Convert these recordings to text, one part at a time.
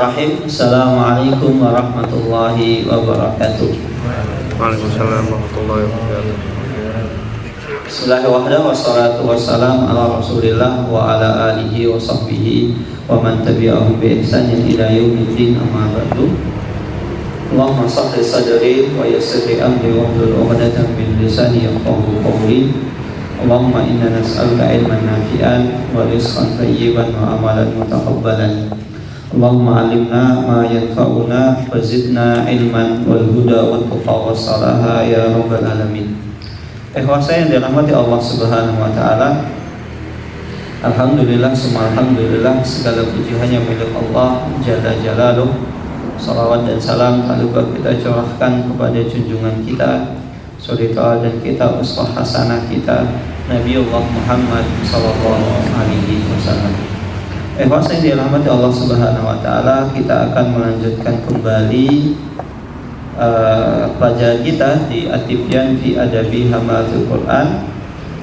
Assalamualaikum warahmatullahi wabarakatuh. Waalaikumsalam warahmatullahi wabarakatuh. Bismillahirrahmanirrahim. Wassalatu wassalamu ala Rasulillah wa ala alihi wa sahbihi wa man tabi'ahum bi ihsanin ila yaumiddin, amma ba'du. Allahumma sahli sadri wa yassir li amri wa hlul 'uqdatam min lisani yafqahu qawli. Allahumma inna nas'aluka ilman nafi'an wa rizqan thayyiban wa amalan mutaqabbalan. Allahumma alimna ma yanfa'una wa zidna ilman wal huda wat tuqa was salaha ya rabbal alamin. Saya yang dirahmati Allah Subhanahu wa taala. Alhamdulillah, summa alhamdulillah, segala puji hanya milik Allah Jalla Jalaluh. Salawat dan salam tak lupa kita curahkan kepada junjungan kita, suri tauladan kita, uswah hasanah kita, Nabiullah Muhammad sallallahu alaihi wasallam. Saya yang dirahmati Allah Subhanahu wa taala, kita akan melanjutkan kembali pelajaran kita di At-Tibyan fi Adabi Hamalatul Quran,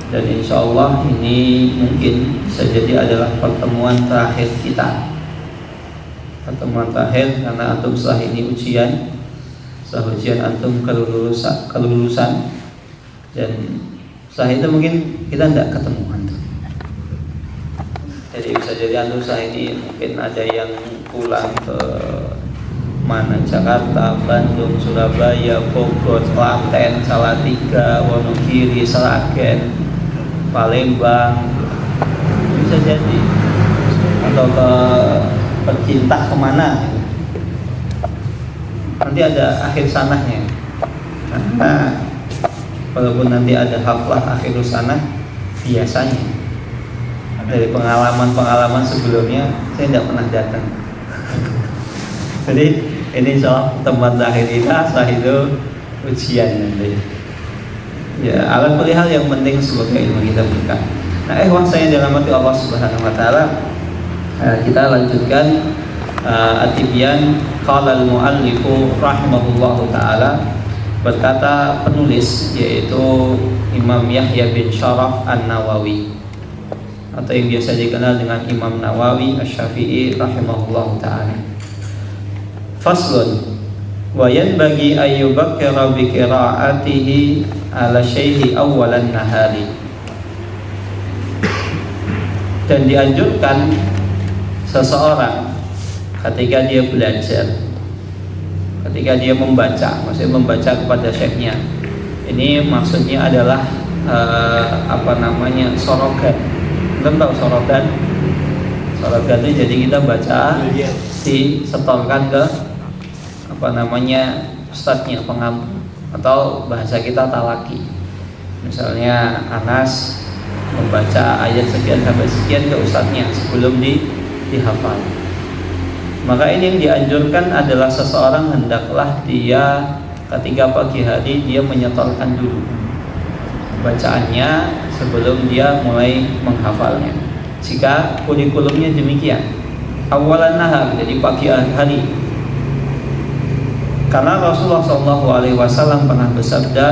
dan insyaallah ini mungkin bisa jadi adalah pertemuan terakhir kita. Pertemuan terakhir karena antum setelah ini ujian. Setelah ujian antum kelulusan, dan setelah itu mungkin kita tidak ketemu antum. Jadi bisa jadi antum saat ini mungkin ada yang pulang ke mana, Jakarta, Bandung, Surabaya, Bogor, Klaten, Salatiga, Wonogiri, Sragen, Palembang, bisa jadi, atau ke Percintah kemana. Nanti ada akhir sanahnya. Nah, walaupun nanti ada haflah akhir sanah, biasanya dari pengalaman sebelumnya saya tidak pernah datang. Jadi ini soal tempat terakhir kita, setelah itu ujian nanti. Ya, alat perihal yang penting sebagai ilmu kita bukan. Nah, saya yang dirahmati Allah Subhanahu wa taala, kita lanjutkan At-Tibyan. Qala al-muallifu rahimahullahu taala, berkata penulis yaitu Imam Yahya bin Syaraf An-Nawawi, atau yang biasa dikenal dengan Imam Nawawi Asy-Syafi'i rahimahullahu ta'ala. Faslun, wa yanbaghi ayyubakkira bi qira'atihi ala syaihi awwalan nahari. Dan dianjurkan seseorang ketika dia belajar, ketika dia membaca, maksudnya membaca kepada syekhnya. Ini maksudnya adalah sorogan. Kita tahu sorogan itu jadi kita baca disetorkan ke ustadznya, pengampu, atau bahasa kita talaki. Misalnya Anas membaca ayat sekian sampai sekian ke ustadznya sebelum dihafal. Maka ini yang dianjurkan adalah seseorang hendaklah dia ketika pagi hari dia menyetorkan dulu bacaannya sebelum dia mulai menghafalnya. Jika kurikulumnya demikian, awalan nahar, jadi pagi hari. Karena Rasulullah SAW pernah bersabda,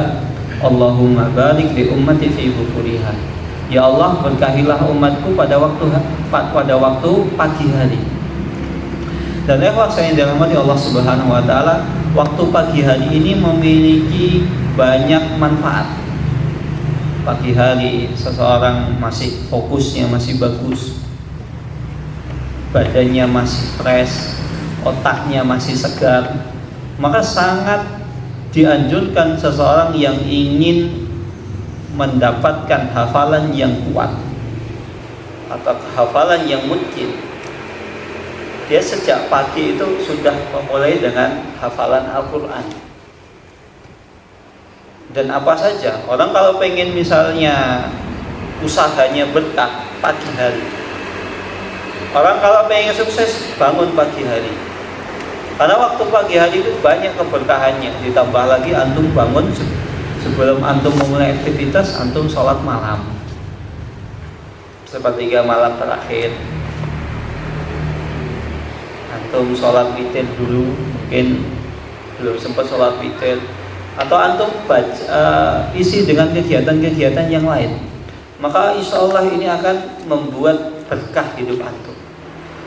Allahumma barik li ummati fi bukuriha. Ya Allah, berkahilah umatku pada waktu pagi hari. Dan saya yang dirahmati Allah Subhanahu wa taala, waktu pagi hari ini memiliki banyak manfaat. Pagi hari seseorang masih fokusnya masih bagus, badannya masih fresh, otaknya masih segar, maka sangat dianjurkan seseorang yang ingin mendapatkan hafalan yang kuat atau hafalan yang mungkin, dia sejak pagi itu sudah memulai dengan hafalan Al-Quran. Dan apa saja, orang kalau pengen misalnya usahanya berkah, pagi hari. Orang kalau pengen sukses, bangun pagi hari. Karena waktu pagi hari itu banyak keberkahannya. Ditambah lagi antum bangun sebelum antum memulai aktivitas, antum sholat malam, sepertiga malam terakhir. Antum sholat witir dulu, mungkin belum sempat sholat witir, atau antum isi dengan kegiatan-kegiatan yang lain, maka insya Allah ini akan membuat berkah hidup antum.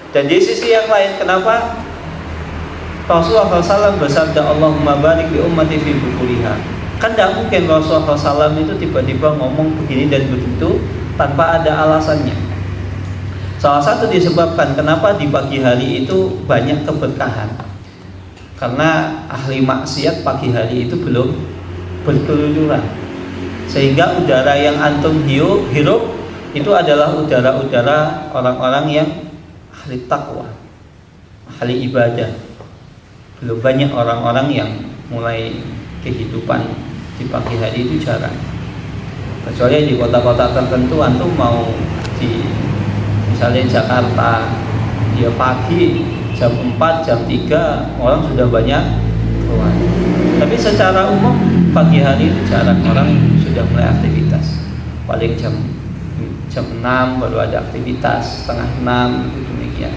Dan di sisi yang lain, kenapa? Rasulullah SAW bersabda, Allahumma barik li ummati fi bukuriha. Kan tidak mungkin Rasulullah SAW itu tiba-tiba ngomong begini dan begitu tanpa ada alasannya. Salah satu disebabkan kenapa di pagi hari itu banyak keberkahan, karena ahli maksiat pagi hari itu belum berkeluyuran, sehingga udara yang antum hirup itu adalah udara-udara orang-orang yang ahli takwa, ahli ibadah. Belum banyak orang-orang yang mulai kehidupan di pagi hari itu jarang. Kecuali di kota-kota tertentu, antum mau di misalnya Jakarta, dia pagi jam 4, jam 3 orang sudah banyak keluar. Tapi secara umum pagi hari itu jarang orang sudah mulai aktivitas. Paling jam 6 baru ada aktivitas, setengah 6 itu demikian.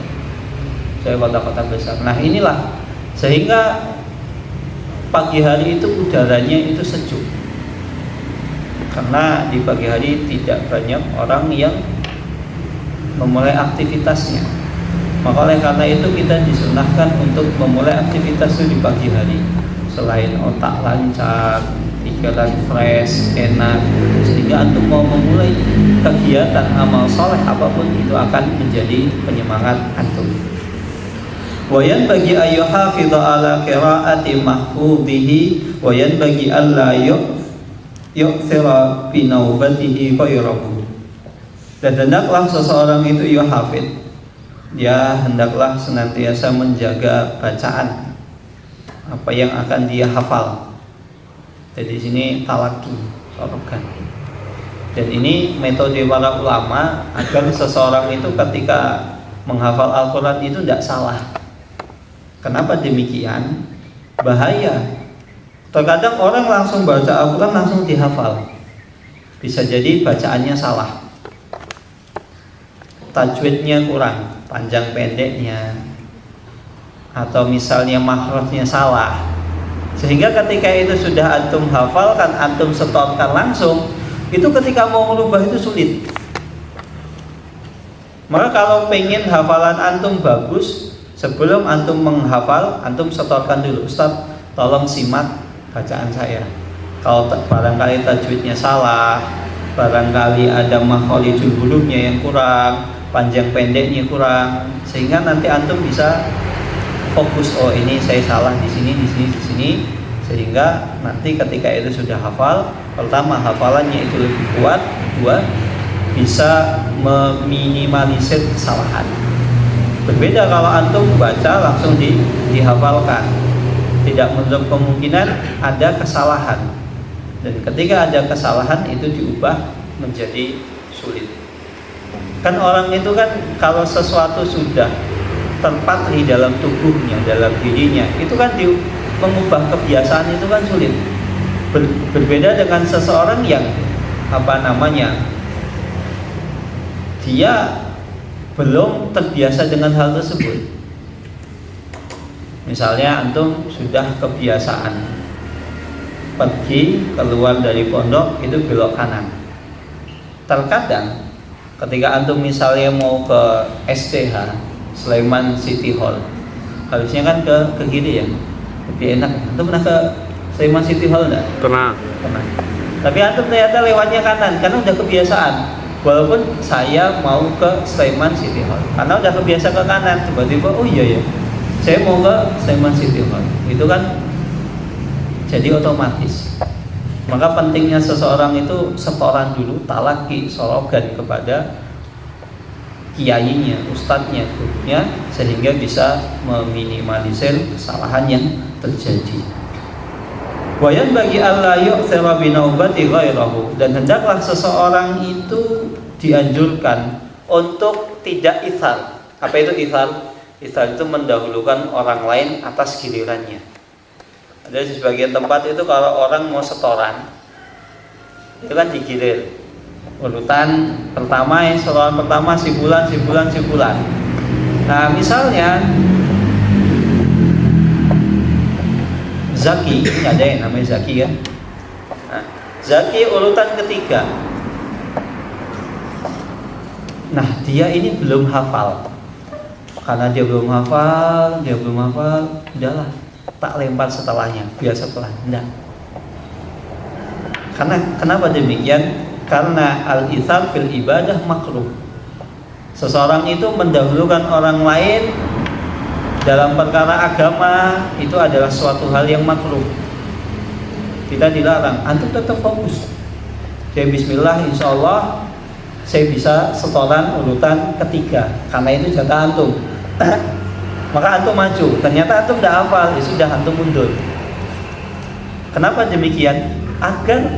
Saya kota-kota besar. Nah inilah, sehingga pagi hari itu udaranya itu sejuk, karena di pagi hari tidak banyak orang yang memulai aktivitasnya. Maka oleh karena itu kita disunahkan untuk memulai aktivitas itu di pagi hari. Selain otak lancar, pikiran fresh, enak, sehingga antum mau memulai kegiatan amal soleh apapun itu akan menjadi penyemangat antum. Wayan bagi ayu hafidha ala qiraati mahfudhihi wayan bagi alla yu'thira bi naubatihi ghayrahu. Dan hendaklah seseorang itu hafid, dia hendaklah senantiasa menjaga bacaan apa yang akan dia hafal. Jadi sini talaki, sorokan. Dan ini metode para ulama agar seseorang itu ketika menghafal Al-Quran itu tidak salah. Kenapa demikian? Bahaya. Terkadang orang langsung baca Al-Quran langsung dihafal. Bisa jadi bacaannya salah, tajwidnya kurang, panjang pendeknya, atau misalnya makhrajnya salah. Sehingga ketika itu sudah antum hafalkan, antum setorkan langsung, itu ketika mau merubah itu sulit. Maka kalau pengen hafalan antum bagus, sebelum antum menghafal, antum setorkan dulu, Ustaz, tolong simak bacaan saya. Kalau barangkali tajwidnya salah, barangkali ada makharijul hurufnya yang kurang, panjang pendeknya kurang, sehingga nanti antum bisa fokus, oh ini saya salah di sini, sehingga nanti ketika itu sudah hafal, pertama hafalannya itu lebih kuat, kedua bisa meminimalisir kesalahan. Berbeda kalau antum baca langsung dihafalkan, tidak menutup kemungkinan ada kesalahan, dan ketika ada kesalahan itu diubah menjadi sulit. Kan orang itu kan kalau sesuatu sudah terpatri dalam tubuhnya, dalam dirinya, itu kan mengubah kebiasaan itu kan sulit. Berbeda dengan seseorang yang dia belum terbiasa dengan hal tersebut. Misalnya antum sudah kebiasaan pergi keluar dari pondok itu belok kanan. Terkadang ketika antum misalnya mau ke STH Sleman City Hall, harusnya kan ke kiri ya, lebih enak. Antum pernah ke Sleman City Hall enggak? Pernah. Tapi antum ternyata lewatnya kanan karena udah kebiasaan. Walaupun saya mau ke Sleman City Hall, karena udah kebiasa ke kanan, tiba-tiba oh iya ya, saya mau ke Sleman City Hall. Itu kan jadi otomatis. Maka pentingnya seseorang itu setoran dulu, talaki, sorogan kepada kiainya, ustadznya, gurunya, sehingga bisa meminimalisir kesalahan yang terjadi. Wayan bagi Allah yu'thira bi naubati ghairahu, dan hendaklah seseorang itu dianjurkan untuk tidak ithar. Apa itu ithar? Ithar itu mendahulukan orang lain atas gilirannya. Ada di sebagian tempat itu kalau orang mau setoran, itu kan digilir. Urutan pertama, setoran pertama si bulan. Nah misalnya Zaki, ini ada yang namanya Zaki kan? Nah, Zaki urutan ketiga. Nah dia ini belum hafal. Karena dia belum hafal, udahlah, tak lempar setelahnya, biar setelah. Enggak. Karena kenapa demikian? Karena al-ithar fil ibadah makruh. Seseorang itu mendahulukan orang lain dalam perkara agama itu adalah suatu hal yang makruh. Kita dilarang. Antum tetap fokus. Saya bismillah, insya Allah saya bisa setoran urutan ketiga, karena itu jatah antum. Maka antum maju. Ternyata antum tidak hafal, ya sudah, antum mundur. Kenapa demikian? Agar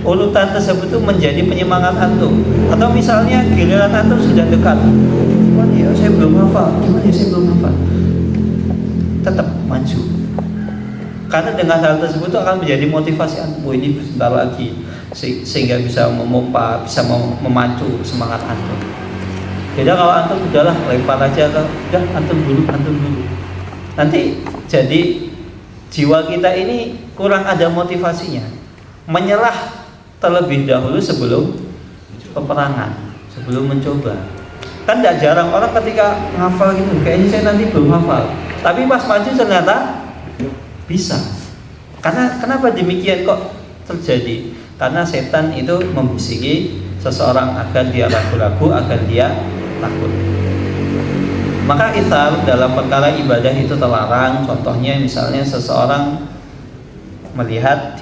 urutan tersebut itu menjadi penyemangat antum. Atau misalnya giliran antum sudah dekat, gimana ya saya belum hafal, tetap maju. Karena dengan hal tersebut itu akan menjadi motivasi antum. Ini sebentar lagi, sehingga bisa memompa, bisa memacu semangat antum. Beda kalau antum udahlah lempar aja, udah antum dulu. Nanti jadi jiwa kita ini kurang ada motivasinya, menyerah terlebih dahulu sebelum peperangan, sebelum mencoba. Kan tidak jarang orang ketika ngafal gitu, kayaknya saya nanti belum hafal, tapi pas maju ternyata bisa. Karena kenapa demikian kok terjadi? Karena setan itu membisiki seseorang agar dia ragu-ragu, agar dia takut. Maka ithar dalam perkara ibadah itu terlarang. Contohnya misalnya seseorang melihat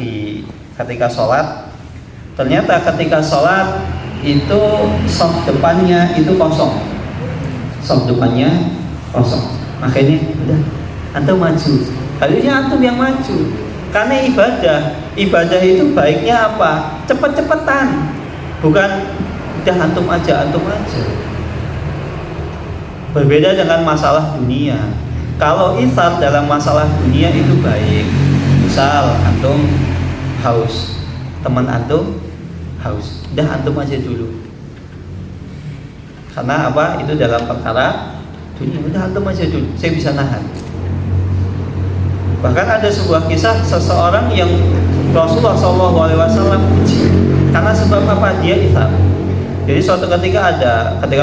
ketika sholat, ternyata ketika sholat itu saf depannya itu kosong, makanya udah antum maju. Harusnya antum yang maju, karena ibadah itu baiknya apa? Cepet-cepetan, bukan udah antum aja. Berbeda dengan masalah dunia. Kalau ithar dalam masalah dunia itu baik. Misal antum haus, teman antum haus, udah antum aja dulu. Karena apa? Itu dalam perkara dunia, udah antum aja dulu, saya bisa nahan. Bahkan ada sebuah kisah seseorang yang Rasulullah SAW uji. Karena sebab apa? Dia ithar. Jadi suatu ketika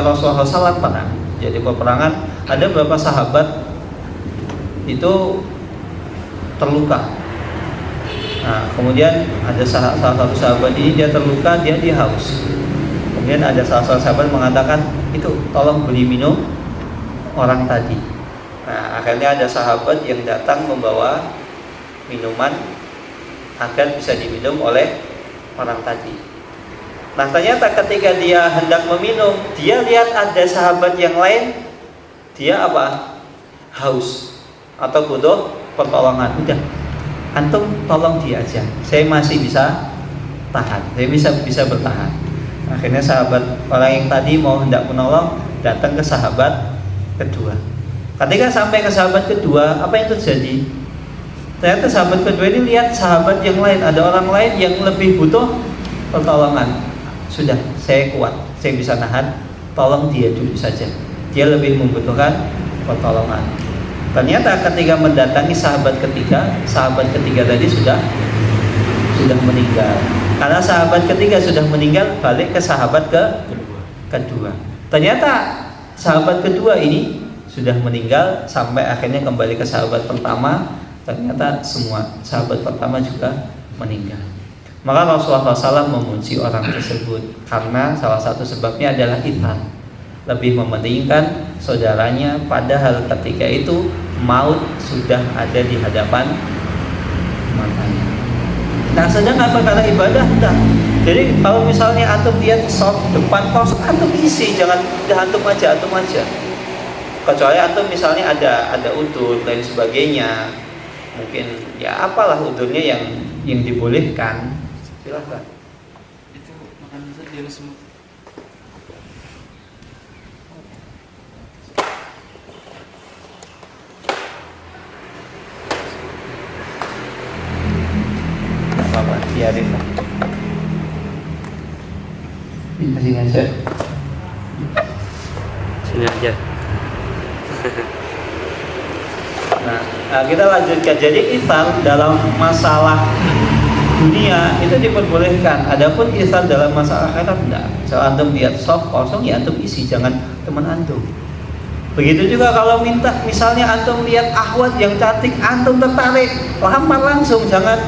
Rasulullah SAW perang, jadi peperangan, ada beberapa sahabat itu terluka. Nah, kemudian ada salah satu sahabat ini dia terluka, dia haus. Kemudian ada salah satu sahabat mengatakan, itu tolong beli minum orang tadi. Nah, akhirnya ada sahabat yang datang membawa minuman agar bisa diminum oleh orang tadi. Nah, ternyata ketika dia hendak meminum, dia lihat ada sahabat yang lain, dia apa? Haus atau butuh pertolongan. Udah, antum tolong dia aja, saya masih bisa tahan, saya bisa bertahan. Akhirnya sahabat orang yang tadi mau hendak menolong datang ke sahabat kedua. Ketika sampai ke sahabat kedua, apa yang terjadi? Ternyata sahabat kedua ini lihat sahabat yang lain, ada orang lain yang lebih butuh pertolongan. Sudah, saya kuat, saya bisa nahan, tolong dia dulu saja, dia lebih membutuhkan pertolongan. Ternyata ketika mendatangi sahabat ketiga tadi sudah meninggal. Karena sahabat ketiga sudah meninggal, balik ke sahabat kedua. Ternyata sahabat kedua ini sudah meninggal, sampai akhirnya kembali ke sahabat pertama. Ternyata semua sahabat pertama juga meninggal. Maka Rasulullah SAW memuji orang tersebut karena salah satu sebabnya adalah ithar, lebih mementingkan saudaranya, padahal ketika itu maut sudah ada di hadapan matanya. Nah, sedangkan perkara ibadah enggak. Jadi kalau misalnya antum lihat shop depan kosong, antum isi, jangan udah antum aja. Kecuali antum misalnya ada udur lain sebagainya, mungkin ya apalah udurnya yang dibolehkan, silahkan. Itu makanan saja semua. Apa biarin lah. Sini aja. Sini aja. Nah, kita lanjutkan. Jadi ithar dalam masalah dunia itu diperbolehkan. Adapun ithar dalam masalah akhirat enggak. Kalau antum lihat soft kosong, ya antum isi, jangan teman antum. Begitu juga kalau misalnya antum lihat akhwat yang cantik, antum tertarik, lamar langsung, jangan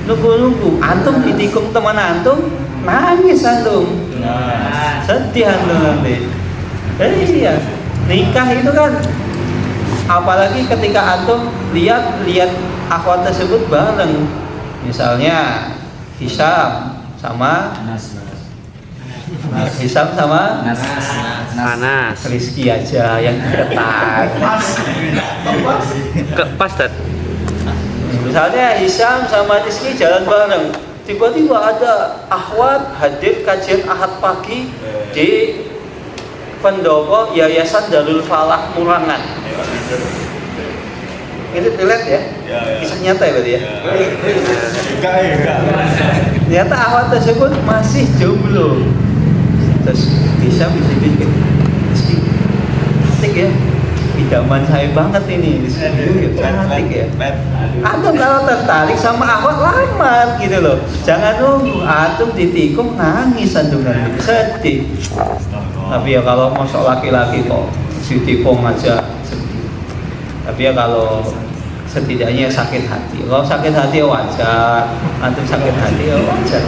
nunggu-nunggu. Antum ditikung teman antum, nangis antum, sedih antum nanti. Iya, nikah itu kan, apalagi ketika antum lihat akhwat tersebut bareng, misalnya Hisam sama Hisam sama Anas. Rizky aja yang deketan. Pas Dad. Misalnya Hisam sama Rizky jalan bareng, tiba-tiba ada akhwat hadir kajian Ahad pagi di pendopo Yayasan Darul Falah Murangan. Itu relate ya? Kisah nyata ya berarti ya? Ternyata akhwat tersebut masih jomblo. Terus bisa bikin cantik ya, idaman saya banget ini, cantik ya. Antum kalau tertarik sama akhwat lamar gitu loh, jangan nunggu antum ditikung nangis antum nanti sedih. Tapi ya kalau masuk laki-laki kok ditikung aja sedih. Tapi ya kalau setidaknya sakit hati, kalau sakit hati ya wajar, antum sakit hati ya wajar.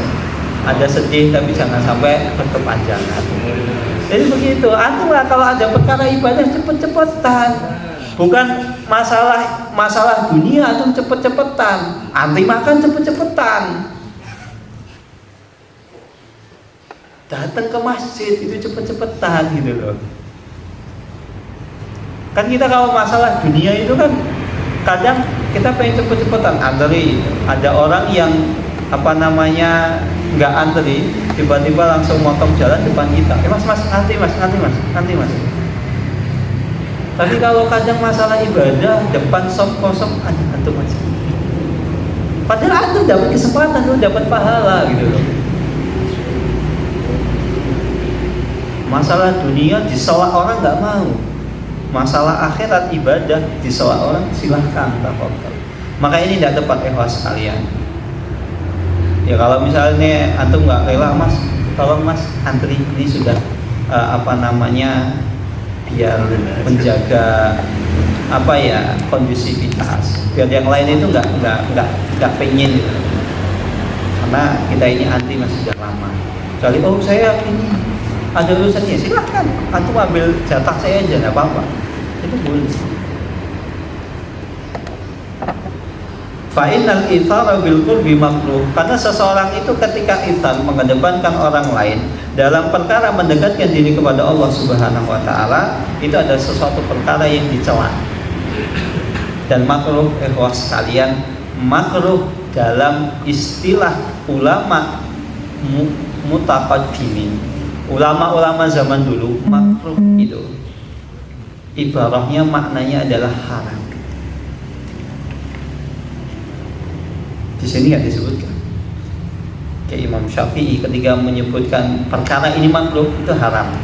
Ada sedih tapi jangan sampai berkepanjangan. Jadi begitu, antum lah kalau ada perkara ibadah cepet-cepetan. Bukan masalah dunia antum cepet-cepetan. Anti makan cepet-cepetan. Datang ke masjid itu cepet-cepetan gitu loh. Kan kita kalau masalah dunia itu kan kadang kita pengen cepet-cepetan antri. Ada orang yang nggak antri, tiba-tiba langsung motong jalan depan kita. Mas, nanti mas. Tapi kalau kadang masalah ibadah depan soft kosong ada antum aja. Padahal antum dapat kesempatan, lu dapat pahala gitu loh. Masalah dunia disela orang nggak mau. Masalah akhirat ibadah disela orang silahkan tafadhol. Maka ini tidak tepat ikhwas sekalian. Ya kalau misalnya antum nggak rela, mas, tolong mas antri, ini sudah biar menjaga kondusivitas, biar yang lain itu nggak pengen gitu. Karena kita ini antri masih sudah lama. Kecuali saya ini ada urusannya, silahkan antum ambil jatah saya aja, nggak apa-apa, itu boleh. Fa'innal ithara bil qurbi makruh, karena seseorang itu ketika ithar mengedepankan orang lain dalam perkara mendekatkan diri kepada Allah Subhanahu wa taala, itu ada sesuatu perkara yang dicela. Dan makruh ikhwas sekalian, makruh dalam istilah ulama mutaqaddimin, ulama-ulama zaman dulu, makruh itu ibaratnya maknanya adalah haram. Di sini nggak disebutkan. Kayak Imam Syafi'i ketika menyebutkan perkara ini makruh itu haram.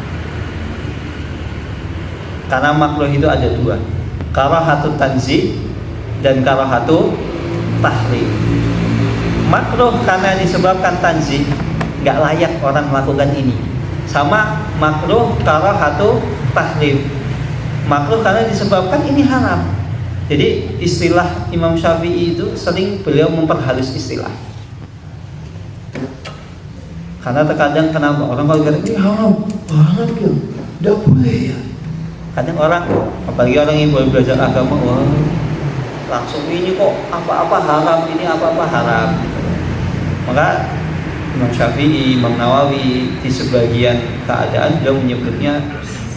Karena makruh itu ada dua, karahatu tanzih dan karahatu tahrim. Makruh karena disebabkan tanzih, nggak layak orang melakukan ini. Sama makruh karahatu tahrim, makruh karena disebabkan ini haram. Jadi istilah Imam Syafi'i itu sering beliau memperhalus istilah. Karena terkadang kenapa orang kalau kata ini haram banget ya, tidak boleh ya. Kadang orang, apalagi orang yang baru belajar agama, wah langsung ini kok apa-apa haram, ini apa-apa haram. Maka Imam Syafi'i, Imam Nawawi di sebagian keadaan beliau menyebutnya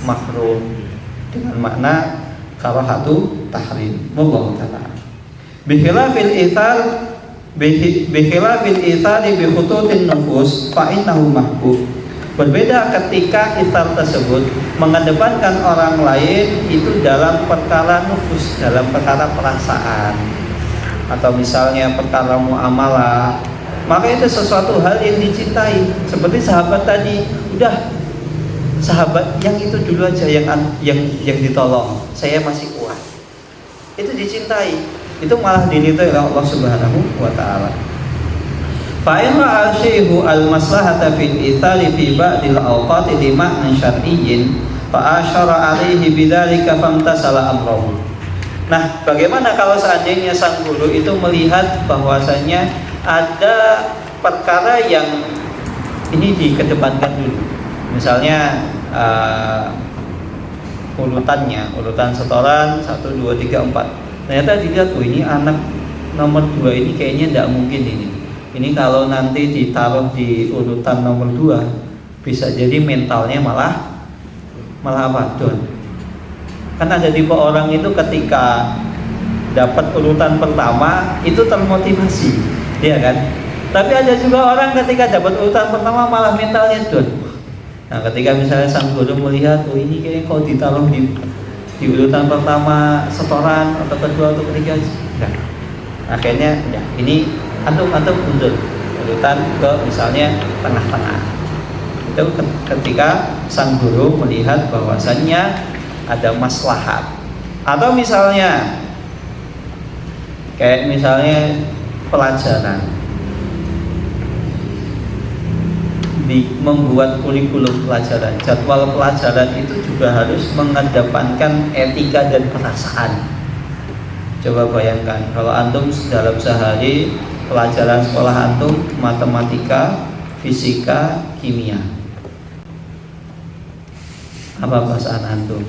makruh dengan makna karahatu tahrim. Wallahu ta'ala. Bikhilafil ithar bi khututin nufus fa innahu mahbub. Berbeda ketika ithar tersebut mengedepankan orang lain itu dalam perkara nufus, dalam perkara perasaan, atau misalnya perkara muamalah, maka itu sesuatu hal yang dicintai. Seperti sahabat tadi, udah sahabat yang itu dulu aja yang ditolong, saya masih kuat, itu dicintai, itu malah diridhoi oleh Allah Subhanahu wa taala. Fa in ra'a syai'u al-maslahata fil ithari fi ba'dil awqati li ma'nan syar'iyyin fa asyara alaihi bidzalika famtasala amrahu. Nah, bagaimana kalau seandainya sang guru itu melihat bahwasanya ada perkara yang ini dikedepankan dulu. Misalnya urutan setoran 1, 2, 3, 4. Ternyata dilihat, oh ini anak nomor 2 ini kayaknya tidak mungkin ini. Ini kalau nanti ditaruh di urutan nomor 2 bisa jadi mentalnya malah apa? Down. Kan ada tipe orang itu ketika dapat urutan pertama itu termotivasi, ya kan? Tapi ada juga orang ketika dapat urutan pertama malah mentalnya down. Nah, ketika misalnya sang guru melihat, oh ini kayaknya kalau ditaruh di urutan pertama setoran atau kedua atau ketiga, nah, akhirnya ya ini antum mundur urutan ke misalnya tengah-tengah. Itu ketika sang guru melihat bahwasannya ada maslahat. Atau misalnya kayak misalnya pelajaran membuat kurikulum pelajaran, jadwal pelajaran itu juga harus mengedepankan etika dan perasaan. Coba bayangkan kalau antum dalam sehari pelajaran sekolah antum matematika, fisika, kimia, apa perasaan antum?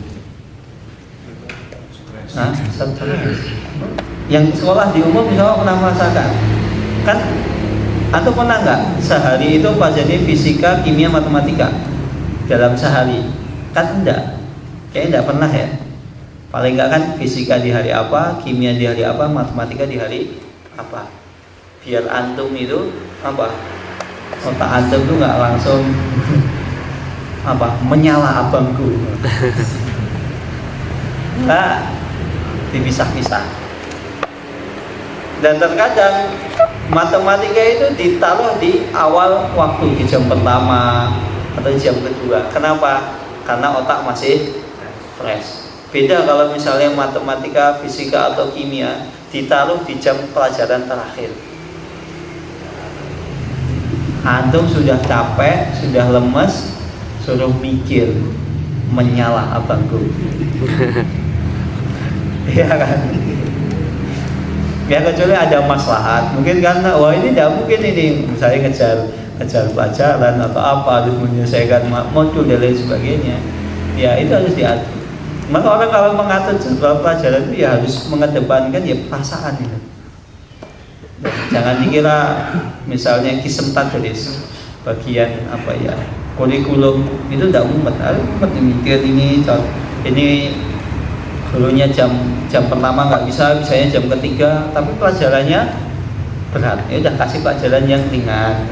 Stres. Yang sekolah di umum misalnya pernah merasakan kan, antum pernah nggak sehari itu pelajari fisika, kimia, matematika dalam sehari? Kan enggak, kayaknya enggak pernah ya. Paling enggak kan fisika di hari apa, kimia di hari apa, matematika di hari apa. Biar antum itu apa, otak antum tuh nggak langsung apa menyala abangku. Nah, dipisah-pisah. Dan terkadang matematika itu ditaruh di awal waktu, di jam pertama atau jam kedua. Kenapa? Karena otak masih fresh. Beda kalau misalnya matematika, fisika atau kimia ditaruh di jam pelajaran terakhir. Antum sudah capek, sudah lemes, suruh mikir, menyala abangku. Iya kan? Ya kecuali ada maslahat, mungkin karena wah ini tidak mungkin ini, misalnya ngejar pelajaran atau apa, harus menyelesaikan modul dan lain sebagainya. Ya itu harus diatur. Maka orang kalau mengatur jadwal pelajaran itu ya harus mengedepankan ya perasaan itu. Jangan dikira misalnya kisem tadris bagian apa ya kurikulum itu tidak mumet, harus mikir ini gurunya jam pertama nggak bisa, bisanya jam ketiga, tapi pelajarannya berat. Ya udah kasih pelajaran yang ringan.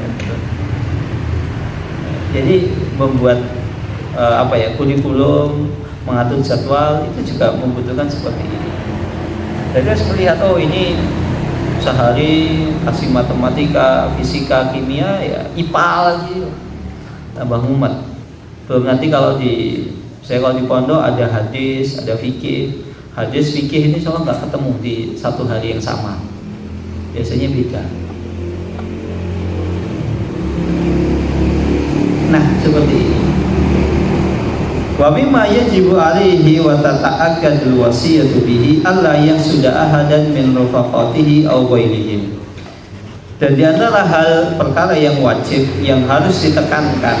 Jadi membuat kurikulum, mengatur jadwal itu juga membutuhkan seperti ini. Jadi harus melihat, oh ini sehari kasih matematika, fisika, kimia, ya IPA lagi, tambah mumet. Belum nanti kalau di pondok ada hadis, ada fikih. Hadis, fikih ini soalnya nggak ketemu di satu hari yang sama. Biasanya beda. Nah, seperti ini. Wa mimma yajibu alaihi wa tata'akkadul wasiyatu bihi alla yasuda ahadan min rafaqatihi aw ghairihim. Dan di antara hal perkara yang wajib yang harus ditekankan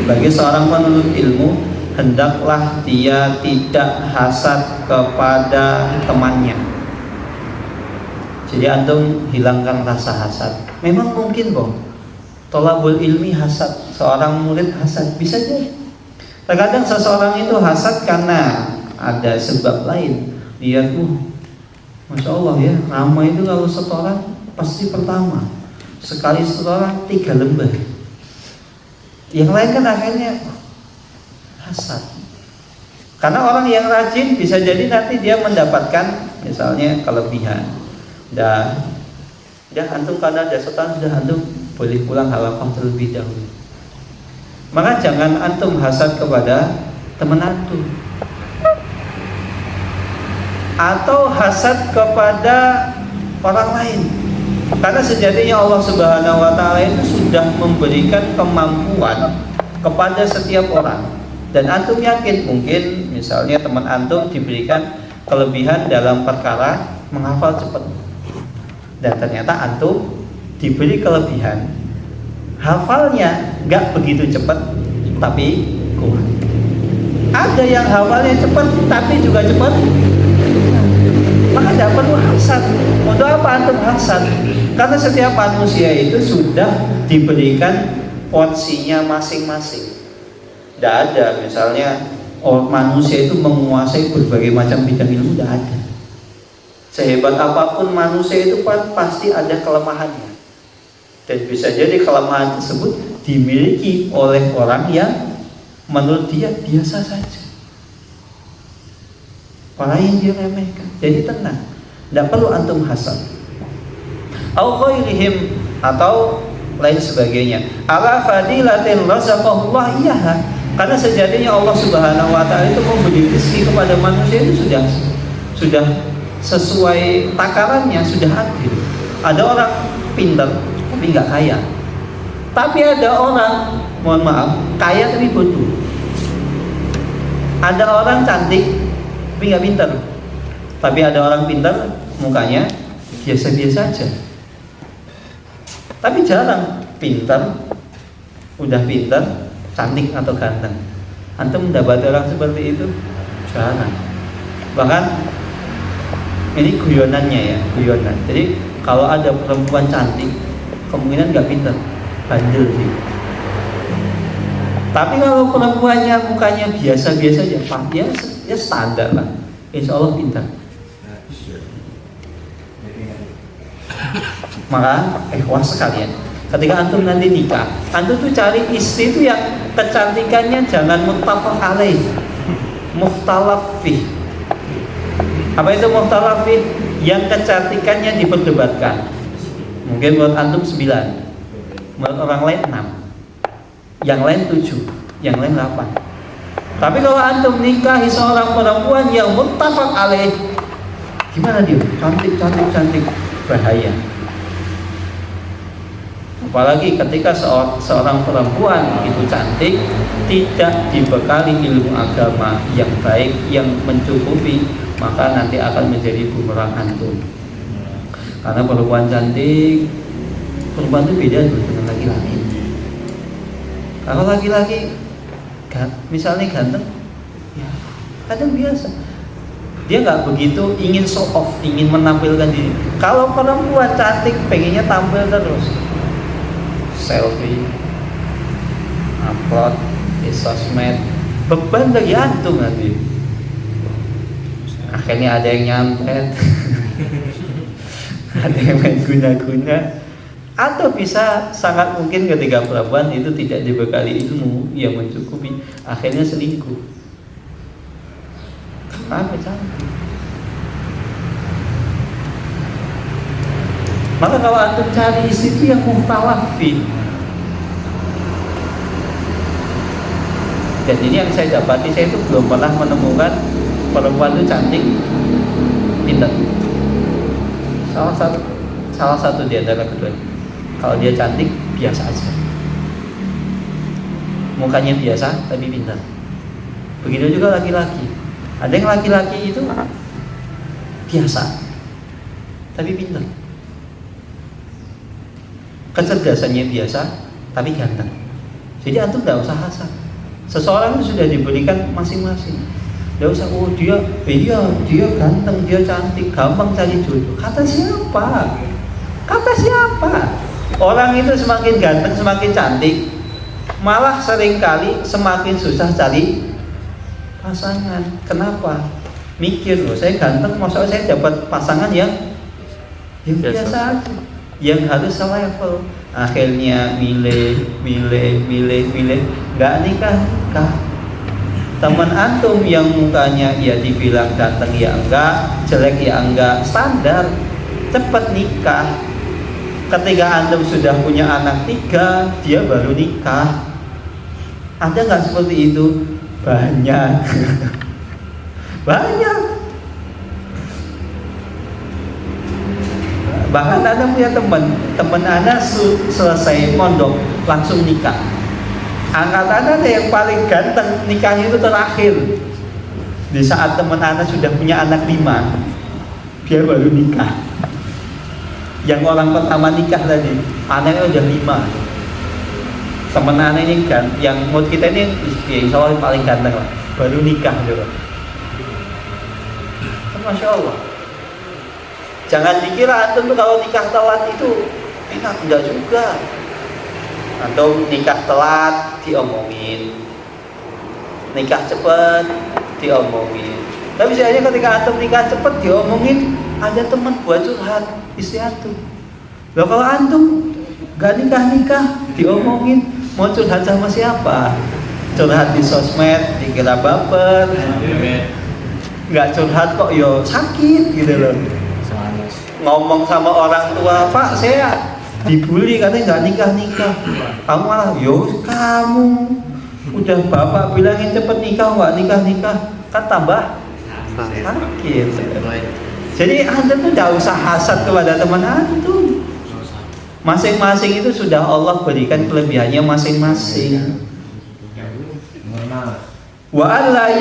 bagi seorang penuntut ilmu, hendaklah dia tidak hasad kepada temannya. Jadi antum hilangkan rasa hasad. Memang mungkin kok thalabul ilmi hasad, seorang murid hasad, bisa jadi. Terkadang seseorang itu hasad karena ada sebab lain. Lihat, Masya Allah ya, ramai itu kalau setoran pasti pertama. Sekali setoran 3 lembar. Yang lain kan akhirnya hasad. Karena orang yang rajin bisa jadi nanti dia mendapatkan misalnya kelebihan. Dah antum karena ada setoran, sudah antum boleh pulang halaqah terlebih dahulu. Maka jangan antum hasad kepada teman antum, atau hasad kepada orang lain. Karena sejatinya Allah Subhanahu wa taala itu sudah memberikan kemampuan kepada setiap orang. Dan antum yakin mungkin misalnya teman antum diberikan kelebihan dalam perkara menghafal cepat, dan ternyata antum diberi kelebihan hafalnya nggak begitu cepat tapi kuat. Ada yang hafalnya cepat tapi juga cepat, maka tidak perlu hasad. Untuk apa antum hasad? Karena setiap manusia itu sudah diberikan porsinya masing-masing. Tidak ada misalnya manusia itu menguasai berbagai macam bidang ilmu, tidak ada. Sehebat apapun manusia itu pasti ada kelemahannya, dan bisa jadi kelemahan tersebut dimiliki oleh orang yang menurut dia biasa saja, orang yang dia remehkan. Jadi tenang, tidak perlu antum hasad. Au ghairihim, atau lain sebagainya. Ala fadilatin razaqahullah iyaha, karena sejatinya Allah Subhanahu wa taala itu memberi rezeki kepada manusia itu sudah sesuai takarannya, sudah adil. Ada orang pintar tapi nggak kaya, tapi ada orang, mohon maaf, kaya tapi bodoh. Ada orang cantik tapi nggak pintar, tapi ada orang pintar mukanya biasa-biasa aja. Tapi jarang pintar, udah pintar, cantik atau ganteng. Antum mendapat orang seperti itu jarang. Bahkan ini guyonannya ya, guyonan. Jadi kalau ada perempuan cantik, kemungkinan nggak pintar, bandel sih. Tapi kalau perempuannya mukanya biasa-biasa aja, ya standar lah, insya Allah pintar. Maka ikhwah sekalian, ketika antum nanti nikah, antum tuh cari istri itu yang kecantikannya jangan muttafaq alaih, mukhtalaf fih. Apa itu mukhtalaf fih? Yang kecantikannya diperdebatkan. Mungkin menurut antum 9, menurut orang lain 6, yang lain 7, yang lain 8. Tapi kalau antum nikahi seorang perempuan yang muttafaq alaih, gimana dia? Cantik, bahaya. Apalagi ketika seorang perempuan itu cantik, tidak dibekali ilmu agama yang baik, yang mencukupi, maka nanti akan menjadi bumerang antum. Karena perempuan cantik, perempuan itu beda dengan laki-laki. Kalau laki-laki misalnya ganteng, ya kadang biasa, dia nggak begitu ingin show off, ingin menampilkan diri. Kalau perempuan cantik, pengennya tampil terus, selfie, upload di sosmed, beban bagi antum nanti. Akhirnya ada yang nyantet, ada yang main guna-guna, atau bisa sangat mungkin ketika perempuan itu tidak dibekali ilmu yang mencukupi, akhirnya selingkuh. Kenapa cantik? Maka kalau antum cari istri itu yang mukhtalaf fi. Dan ini yang saya dapati, saya itu belum pernah menemukan perempuan itu cantik, pintar. Salah satu di antara kedua. Kalau dia cantik, biasa aja, mukanya biasa tapi pintar. Begitu juga laki-laki. Ada yang laki-laki itu biasa tapi pintar, kecerdasannya biasa tapi ganteng. Jadi antum tidak usah hasad. Seseorang itu sudah diberikan masing-masing. Tidak usah, oh dia ganteng, dia cantik, gampang cari jodoh. Kata siapa? Orang itu semakin ganteng, semakin cantik, malah seringkali semakin susah cari pasangan. Kenapa? Mikir loh, saya ganteng, maksudnya saya dapat pasangan yang biasa aja, yang harus selevel. Akhirnya milih, nggak nikah. Teman antum yang mukanya ya dibilang ganteng ya enggak, jelek ya enggak, standar, cepat nikah. Ketika antum sudah punya anak 3, dia baru nikah. Ada nggak seperti itu? Banyak. Banyak. Bahkan Anda punya teman Anda selesai mondok langsung nikah. Angkatan ada yang paling ganteng nikahnya itu terakhir. Di saat teman anak sudah punya anak 5, dia baru nikah. Yang orang pertama nikah tadi, anaknya udah 5. Teman anak ini kan, yang menurut kita ini ya insya Allah paling ganteng lah, baru nikah juga. Masya Allah. Jangan dikira antum tuh kalau nikah telat itu enak, enggak juga. Antum nikah telat diomongin, nikah cepet diomongin. Tapi biasanya ketika antum nikah cepet diomongin, ada teman buat curhat istri antum. Loh kalau antum gak nikah diomongin, mau curhat sama siapa? Curhat di sosmed dikira baper, nggak curhat kok yo sakit gitu loh. Ngomong sama orang tua, Pak saya dibully katanya nggak nikah, kamu malah yo kamu udah bapak bilangin cepet nikah nggak nikah kan tambah sakit. Jadi antum tuh nggak usah hasad kepada teman antum. Masing-masing itu sudah Allah berikan kelebihannya masing-masing. Wa alla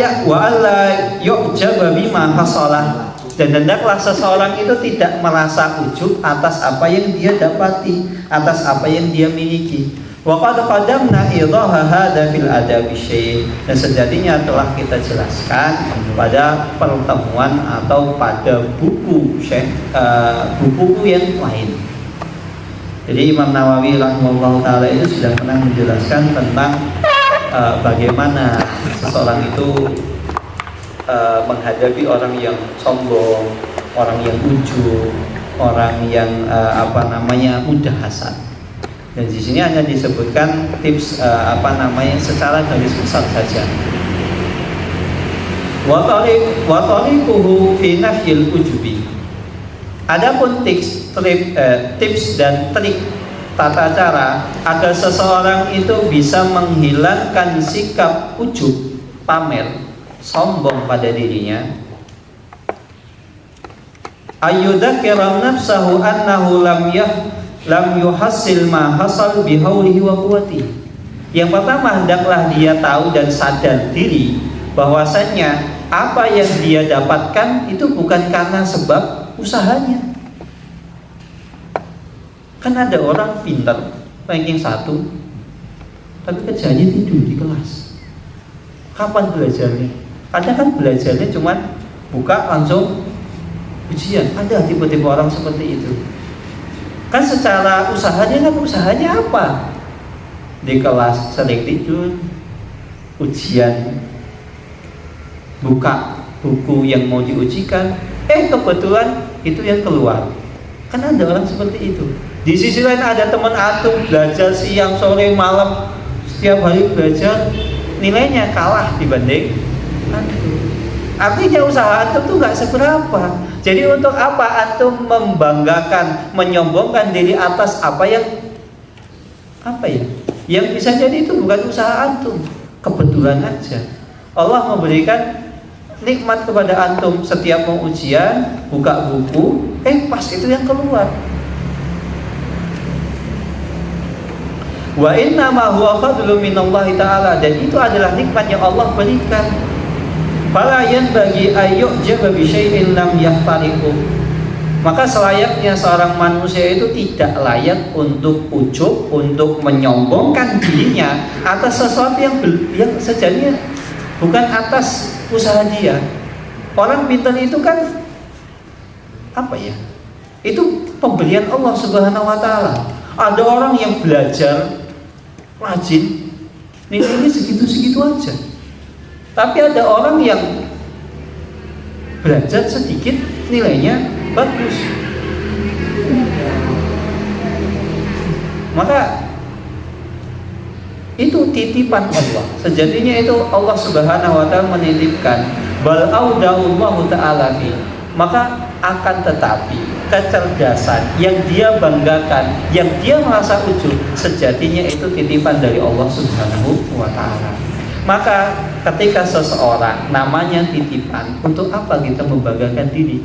yu'jaba bima hasalah, dan hendaklah seseorang itu tidak merasa ujub atas apa yang dia dapati, atas apa yang dia miliki. Wa qad qadamna idaha hadza fil adabi syai', dan sejatinya telah kita jelaskan pada pertemuan atau pada buku buku yang lain. Jadi Imam Nawawi rahimahullah taala itu sudah pernah menjelaskan tentang bagaimana seseorang itu menghadapi orang yang sombong, orang yang ujub, orang yang mudah hasad. Dan di sini hanya disebutkan tips secara garis besar saja. Wa tariquhu fi nafyil ujubi. Adapun tips dan trik tata cara agar seseorang itu bisa menghilangkan sikap ujub, pamer, sombong pada dirinya, ayyudzakira nafsahu annahu lam yuhassil ma hasal bihaulihi wa quwwatihi. Yang pertama, hendaklah dia tahu dan sadar diri bahwasannya apa yang dia dapatkan itu bukan karena sebab usahanya. Kan ada orang pintar, ranking 1, tapi kerjanya tidur di kelas. Kapan belajarnya? Kadang kan belajarnya cuma buka langsung ujian. Ada tipe-tipe orang seperti itu. Kan secara usahanya apa? Di kelas sering tidur, ujian, buka buku yang mau diujikan, kebetulan itu yang keluar. Kan ada orang seperti itu. Di sisi lain ada teman antum belajar siang, sore, malam, setiap hari belajar, nilainya kalah dibanding antum. Artinya usaha antum tuh nggak seberapa. Jadi untuk apa antum membanggakan, menyombongkan diri atas apa yang bisa jadi itu bukan usaha antum, kebetulan aja. Allah memberikan nikmat kepada antum setiap mau ujian, buka buku, pas itu yang keluar. Wa inna ma huwa fadlu minallahi ta'ala, dan itu adalah nikmat yang Allah berikan. Fala yanbaghi ayyujaba bi syai'in lam yahtariqu. Maka selayaknya seorang manusia itu tidak layak untuk ujub, untuk menyombongkan dirinya atas sesuatu yang sejatinya bukan atas usaha dia. Orang pintar itu kan itu pemberian Allah Subhanahu wa taala. Ada orang yang belajar rajin, nilainya segitu-segitu aja. Tapi ada orang yang belajar sedikit, nilainya bagus. Maka itu titipan Allah. Sejatinya itu Allah Subhanahu wa taala menitipkan, bal audallahu ta'ala fi. Maka akan tetapi kecerdasan yang dia banggakan, yang dia merasa ujub, sejatinya itu titipan dari Allah Subhanahu wa taala. Maka ketika seseorang namanya titipan, untuk apa kita membanggakan diri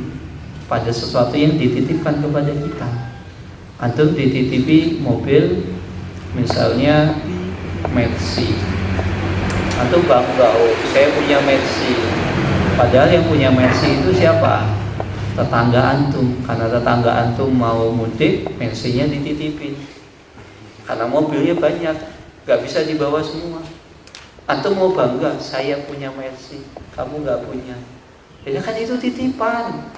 pada sesuatu yang dititipkan kepada kita? Antum dititipi mobil misalnya Mercy. Antum bangga, oh saya punya Mercy. Padahal yang punya Mercy itu siapa? Tetangga antum. Karena tetangga antum mau mudik, Mercy-nya dititipin. Karena mobilnya banyak, gak bisa dibawa semua. Antum mau bangga, saya punya Mercy, kamu gak punya. Ya kan itu titipan.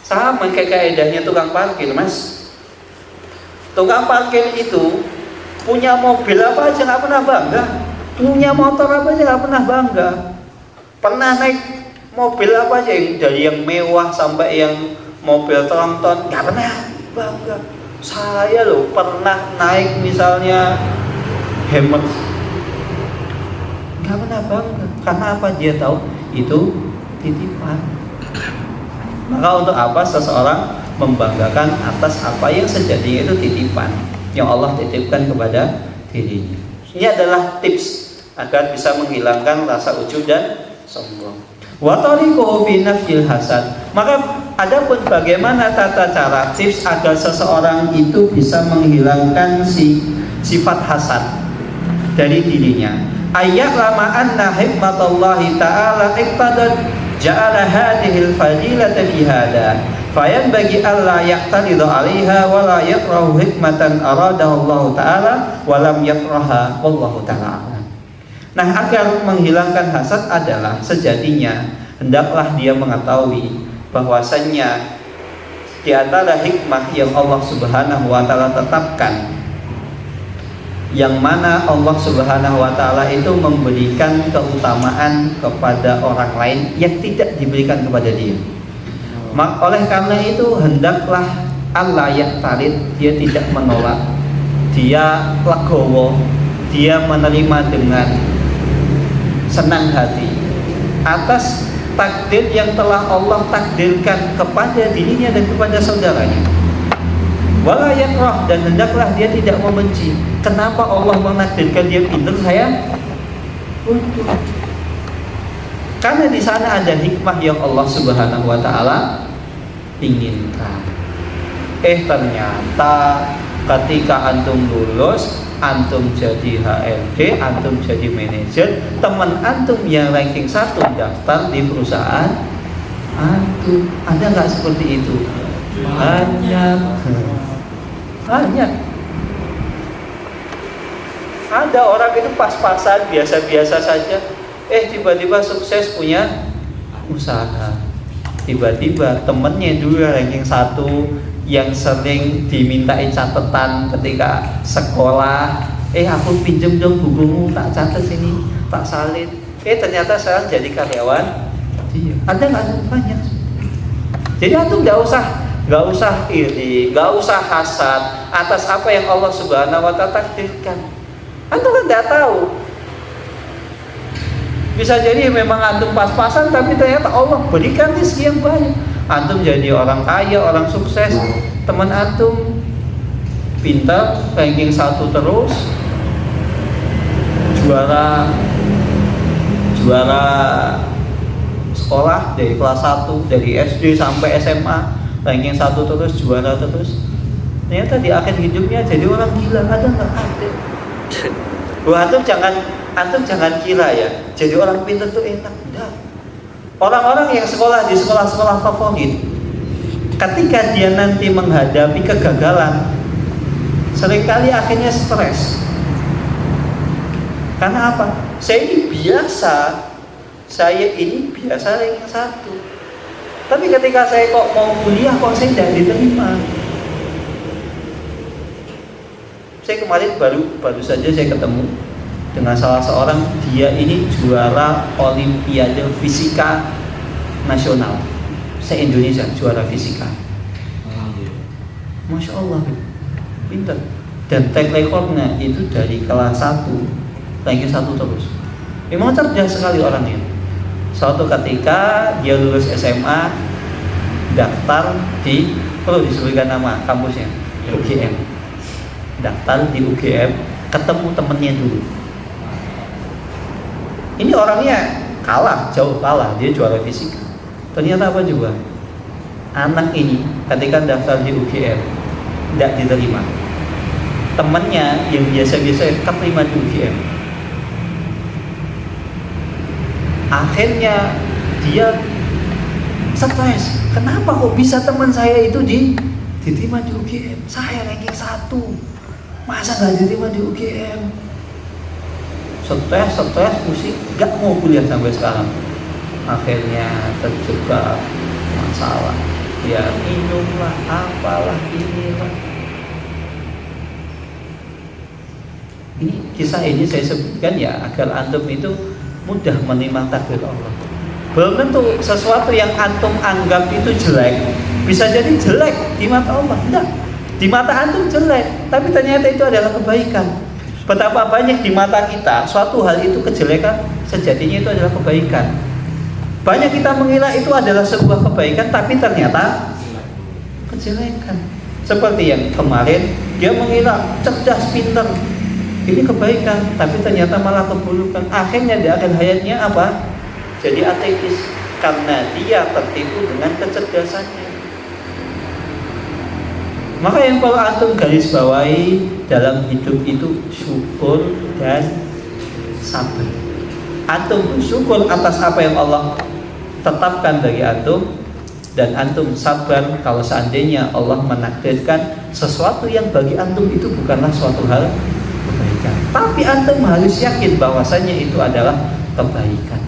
Sama kayak kaedahnya tukang parkir, Mas. Tukang parkir itu punya mobil apa aja gak pernah bangga, punya motor apa aja gak pernah bangga. Pernah naik mobil apa aja, dari yang mewah sampai yang mobil tronton, gak pernah bangga. Saya loh pernah naik misalnya Hammer, gak pernah bangga. Karena apa? Dia tahu itu titipan. Maka untuk apa seseorang membanggakan atas apa yang sejatinya itu titipan yang Allah titipkan kepada dirinya. Ini adalah tips agar bisa menghilangkan rasa ujub dan sombong. Wa tariquhu fi nafyil hasad. Maka adapun bagaimana tata cara tips agar seseorang itu bisa menghilangkan sifat hasad dari dirinya. Ayat lama anna hikmatallahi ta'ala iqtadat ja'ala hadhil fadilata fi hada fayan bagi Allah yaqtalidu 'alaiha wa la yakrahu hikmatan aradahu Allah taala wa lam yakraha wallahu taala. Nah, agar menghilangkan hasad adalah sejatinya hendaklah dia mengetahui bahwasannya di antara hikmah yang Allah Subhanahu wa taala tetapkan, yang mana Allah Subhanahu wa taala itu memberikan keutamaan kepada orang lain yang tidak diberikan kepada dia. Oleh karena itu hendaklah Allah yaktarid, dia tidak menolak, dia legowo, dia menerima dengan senang hati atas takdir yang telah Allah takdirkan kepada dirinya dan kepada saudaranya. Wala yakrah, dan hendaklah dia tidak membenci. Kenapa Allah menakdirkan dia pintar, saya untung? Karena di sana ada hikmah yang Allah Subhanahu wa taala inginkan. Ternyata ketika antum lulus, antum jadi HRD, antum jadi manajer, teman antum yang ranking 1 daftar di perusahaan antum. Ada nggak seperti itu? Banyak. Ada orang itu pas-pasan, biasa-biasa saja, tiba-tiba sukses punya usaha. Tiba-tiba temennya dulu ranking 1 yang sering dimintain catatan ketika sekolah, aku pinjem dong bukumu, tak catat sini, tak salin. Ternyata sekarang jadi karyawan. Ada nggak? Banyak. Jadi antum nggak usah iri, nggak usah hasad atas apa yang Allah Subhanahu wa taala takdirkan. Antum kan nggak tahu. Bisa jadi memang antum pas-pasan, tapi ternyata Allah berikan rezeki yang banyak. Antum jadi orang kaya, orang sukses, teman antum pintar, ranking 1 terus, juara sekolah dari kelas 1, dari SD sampai SMA, ranking 1 terus, juara terus. Ternyata di akhir hidupnya jadi orang gila. Ada nggak? Ada. Antum jangan kira ya, jadi orang pintar itu enak. Enggak. Orang-orang yang sekolah di sekolah-sekolah favorit, ketika dia nanti menghadapi kegagalan, seringkali akhirnya stres. Karena apa? Saya ini biasa ranking 1. Tapi ketika saya kok mau kuliah, kok saya tidak diterima. Saya kemarin baru saja saya ketemu dengan salah seorang, dia ini juara Olimpiade Fisika Nasional se-Indonesia, juara fisika. Masya Allah, pintar. Dan track recordnya itu dari kelas 1, ranking 1 terus. Memang cerdas sekali orangnya. Suatu ketika dia lulus SMA, daftar di, perlu disebutkan nama kampusnya, UGM. Daftar di UGM, ketemu temennya dulu. Ini orangnya jauh kalah, dia juara fisika. Ternyata apa juga? Anak ini ketika daftar di UGM tidak diterima. Temennya yang biasa-biasa keterima di UGM. Akhirnya dia stres. Kenapa kok bisa teman saya itu diterima di UGM? Saya ranking 1. Masa nggak diterima di UGM? Stres, pusing, nggak mau kuliah sampai sekarang. Akhirnya terjebak masalah. Ya minumlah, apalah, inilah. Ini kisah ini saya sebutkan ya agar antum itu mudah menerima takdir Allah. Belum tentu sesuatu yang antum anggap itu jelek bisa jadi jelek di mata Allah. Tidak, di mata antum jelek, tapi ternyata itu adalah kebaikan. Betapa banyak di mata kita suatu hal itu kejelekan, sejatinya itu adalah kebaikan. Banyak kita mengira itu adalah sebuah kebaikan, tapi ternyata kejelekan. Seperti yang kemarin dia mengira cerdas, pintar, ini kebaikan, tapi ternyata malah keburukan. Akhirnya di akhir hayatnya apa? Jadi ateis karena dia tertipu dengan kecerdasannya. Maka yang perlu antum garis bawahi dalam hidup itu syukur dan sabar. Antum bersyukur atas apa yang Allah tetapkan bagi antum, dan antum sabar kalau seandainya Allah menakdirkan sesuatu yang bagi antum itu bukanlah suatu hal kebaikan. Tapi antum harus yakin bahwasanya itu adalah kebaikan.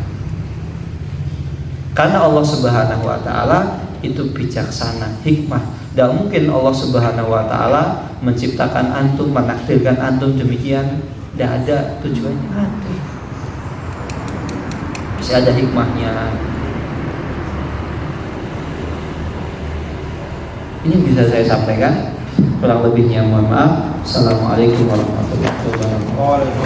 Karena Allah Subhanahu wa taala itu bijaksana, hikmah. Dan mungkin Allah Subhanahu wa taala menciptakan antum, menakdirkan antum demikian, tidak ada tujuannya ada. Bisa ada hikmahnya. Ini bisa saya sampaikan. Kurang lebihnya mohon maaf. Assalamualaikum warahmatullahi wabarakatuh.